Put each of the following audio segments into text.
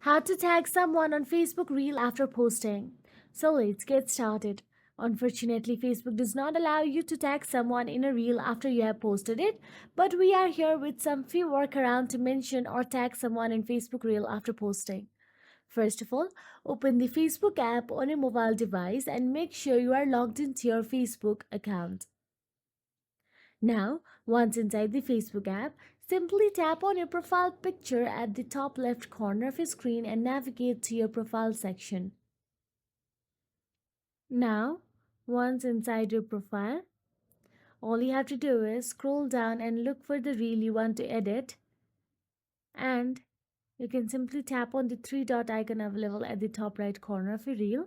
How to tag someone on Facebook Reel after posting. So let's get started. Unfortunately, Facebook does not allow you to tag someone in a reel after you have posted it, but we are here with some few workaround to mention or tag someone in Facebook Reel after posting. First of all, open the Facebook app on a mobile device and make sure you are logged into your Facebook account. Now, once inside the Facebook app, simply tap on your profile picture at the top left corner of your screen and navigate to your profile section. Now, once inside your profile, all you have to do is scroll down and look for the reel you want to edit, and you can simply tap on the three dot icon available at the top right corner of your reel.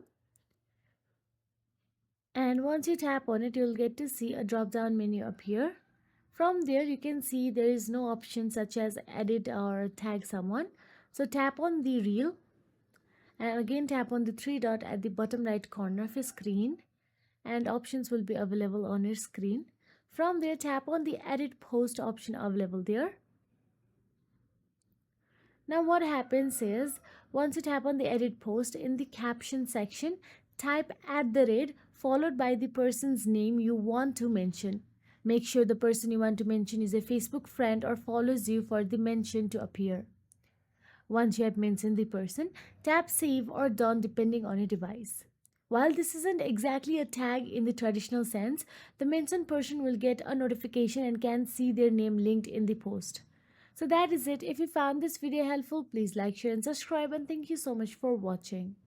And once you tap on it, you'll get to see a drop down menu appear. From there, you can see there is no option such as edit or tag someone. So tap on the reel and again tap on the three dot at the bottom right corner of your screen, and options will be available on your screen. From there, tap on the edit post option available there. Now what happens is, once you tap on the edit post, in the caption section, type @ followed by the person's name you want to mention. Make sure the person you want to mention is a Facebook friend or follows you for the mention to appear. Once you have mentioned the person, tap save or done depending on your device. While this isn't exactly a tag in the traditional sense, the mentioned person will get a notification and can see their name linked in the post. So that is it. If you found this video helpful, please like, share and subscribe, and thank you so much for watching.